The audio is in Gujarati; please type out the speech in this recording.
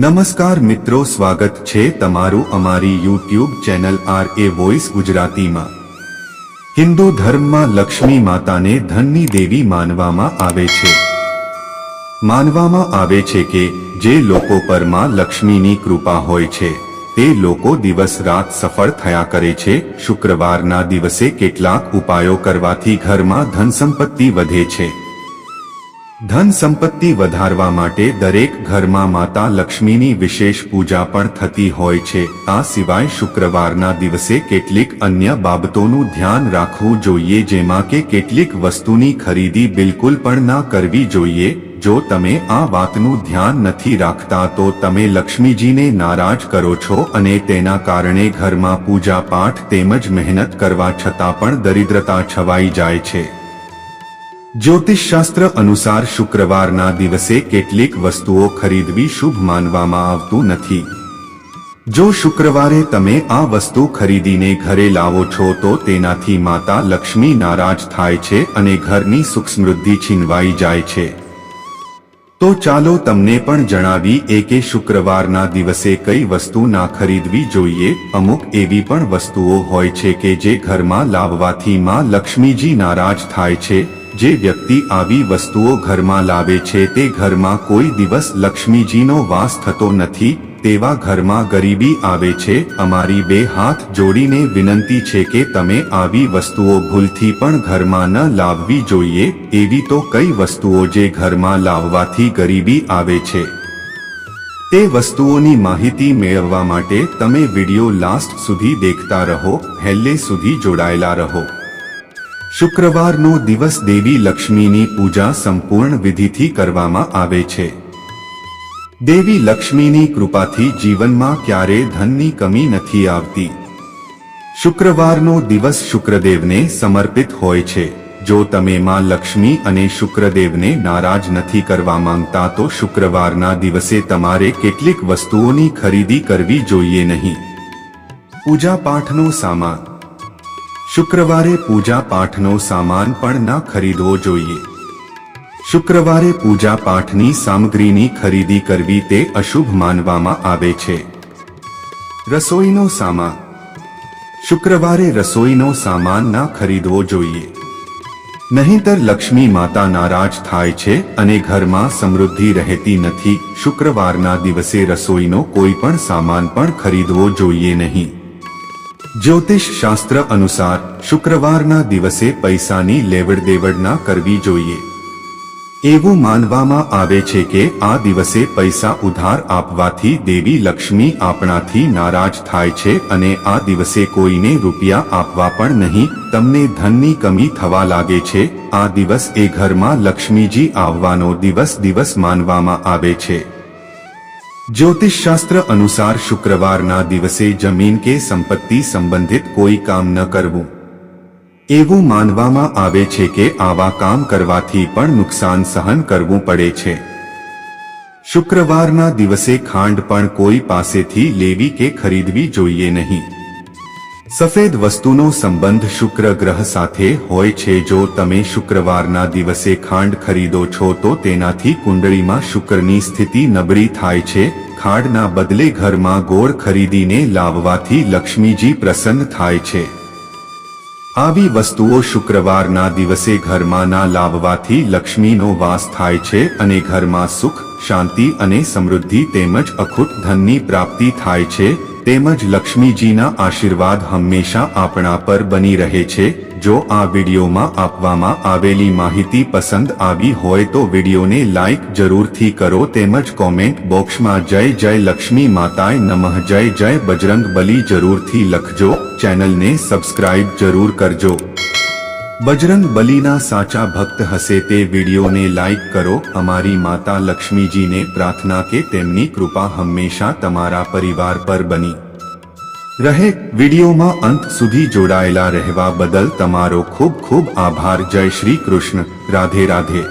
નમસ્કાર મિત્રો, સ્વાગત છે તમારું અમારી યુટ્યુબ ચેનલ RA વોઇસ ગુજરાતીમાં। હિન્દુ ધર્મમાં લક્ષ્મી માતાને ધનની દેવી માનવામાં આવે છે। માનવામાં આવે છે કે જે લોકો પર માં લક્ષ્મીની કૃપા હોય છે તે લોકો દિવસ રાત સફળ થયા કરે છે। શુક્રવારના દિવસે કેટલાક ઉપાયો કરવાથી ઘરમાં ધન સંપત્તિ વધે છે। ધન સંપત્તિ વધારવા માટે દરેક ઘરમાં માતા લક્ષ્મીની વિશેષ પૂજા પણ થતી હોય છે। આ સિવાય શુક્રવારના દિવસે કેટલીક અન્ય બાબતોનું ધ્યાન રાખવું જોઈએ, જેમાં કે કેટલીક વસ્તુની ખરીદી બિલકુલ પણ ના કરવી જોઈએ। જો તમે આ વાતનું ધ્યાન નથી રાખતા તો તમે લક્ષ્મીજીને નારાજ કરો છો અને તેના કારણે ઘરમાં પૂજા પાઠ તેમજ મહેનત કરવા છતાં પણ દરિદ્રતા છવાઈ જાય છે। જ્યોતિષશાસ્ત્ર અનુસાર શુક્રવારના દિવસે કેટલીક વસ્તુઓ ખરીદવી શુભ માનવામાં આવતું નથી। જો શુક્રવારે તમે આ વસ્તુ ખરીદીને ઘરે લાવો છો તો તેનાથી માતા લક્ષ્મી નારાજ થાય છે અને ઘરની સુખ સમૃદ્ધિ છીનવાઈ જાય છે। તો ચાલો તમને પણ જણાવીએ કે શુક્રવારના દિવસે કઈ વસ્તુ ના ખરીદવી જોઈએ। અમુક એવી પણ વસ્તુઓ હોય છે કે જે ઘરમાં લાવવાથી માં લક્ષ્મીજી નારાજ થાય છે। જે વ્યક્તિ આવી વસ્તુઓ ઘરમાં લાવે છે તે ઘરમાં કોઈ દિવસ લક્ષ્મીજીનો વાસ થતો નથી। તેવા ઘરમાં ગરીબી આવે છે। અમારી બે હાથ જોડીને વિનંતી છે કે તમે આવી વસ્તુઓ ભૂલથી પણ ઘરમાં ન લાવવી જોઈએ। એવી તો કઈ વસ્તુઓ જે ઘરમાં લાવવાથી ગરીબી આવે છે તે વસ્તુઓની માહિતી મેળવવા માટે તમે વિડિયો લાસ્ટ સુધી દેખતા રહો, છેલ્લે સુધી જોડાયેલા રહો। શુક્રવારનો દિવસ દેવી લક્ષ્મીની પૂજા સંપૂર્ણ વિધિથી કરવામાં આવે છે। દેવી લક્ષ્મીની કૃપાથી જીવનમાં ક્યારેય ધનની કમી નથી આવતી। શુક્રવારનો દિવસ શુક્રદેવને સમર્પિત હોય છે। જો તમે માં લક્ષ્મી અને શુક્રદેવને નારાજ નથી કરવા માંગતા તો શુક્રવારના દિવસે તમારે કેટલીક વસ્તુઓની ખરીદી કરવી જોઈએ નહીં। પૂજા પાઠનો સામાન। શુક્રવારે પૂજા પાઠનો સામાન પણ ના ખરીદવો જોઈએ। શુક્રવારે પૂજા પાઠની સામગ્રીની ખરીદી કરવી તે અશુભ માનવામાં આવે છે। રસોઈનો સામાન। શુક્રવારે રસોઈનો સામાન ના ખરીદવો જોઈએ, નહીંતર લક્ષ્મી માતા નારાજ થાય છે અને ઘરમાં સમૃદ્ધિ રહેતી નથી। શુક્રવારના દિવસે રસોઈનો કોઈ પણ સામાન પણ ખરીદવો જોઈએ નહીં। જ્યોતિષ શાસ્ત્ર અનુસાર શુક્રવારના દિવસે પૈસાની લેવડ દેવડ ના કરવી જોઈએ। એવું માનવામાં આવે છે કે આ દિવસે પૈસા ઉધાર આપવાથી દેવી લક્ષ્મી આપણાથી નારાજ થાય છે અને આ દિવસે કોઈને રૂપિયા આપવા પણ નહીં। તમને ધનની કમી થવા લાગે છે, આ દિવસ એ ઘરમાં લક્ષ્મીજી આવવાનો દિવસ માનવામાં આવે છે। જ્યોતિષશાસ્ત્ર અનુસાર શુક્રવારના દિવસે જમીન કે સંપત્તિ સંબંધિત કોઈ કામ ન કરવું। એવું માનવામાં આવે છે કે આવા કામ કરવાથી પણ નુકસાન સહન કરવું પડે છે। શુક્રવારના દિવસે ખાંડ પણ કોઈ પાસેથી લેવી કે ખરીદવી જોઈએ નહીં। સફેદ વસ્તુનો સંબંધ શુક્ર ગ્રહ સાથે હોય છે। જો તમે શુક્રવારના દિવસે ખાંડ ખરીદો છો તો તેનાથી કુંડળીમાં શુક્રની સ્થિતિ નબળી થાય છે। ખાંડના બદલે ઘરમાં ગોળ ખરીદીને લાવવાથી લક્ષ્મીજી પ્રસન્ન થાય છે। આવી વસ્તુઓ શુક્રવારના દિવસે ઘરમાં ના લાવવાથી લક્ષ્મીનો વાસ થાય છે અને ઘરમાં સુખ, શાંતિ અને સમૃદ્ધિ તેમજ અખૂટ ધનની પ્રાપ્તિ થાય છે। તેમજ લક્ષ્મીજીના આશીર્વાદ હંમેશા આપણા પર બની રહે છે। જો આ વિડીયોમાં આપવામાં આવેલી માહિતી પસંદ આવી હોય તો વિડીયોને લાઈક જરૂરથી કરો તેમજ કોમેન્ટ બોક્સમાં જય જય લક્ષ્મી માતાએ નમઃ, જય જય બજરંગ બલી જરૂરથી લખજો। ચેનલને સબસ્ક્રાઇબ જરૂર કરજો। બજરંગ બલીના સાચા ભક્ત હશે તે વિડીયોને લાઈક કરો। અમારી માતા લક્ષ્મીજીને પ્રાર્થના કે તેમની કૃપા હંમેશા તમારા પરિવાર પર બની રહે। વિડીયોમાં અંત સુધી જોડાયેલા રહેવા બદલ તમારો ખૂબ ખૂબ આભાર। જય શ્રી કૃષ્ણ। રાધે રાધે।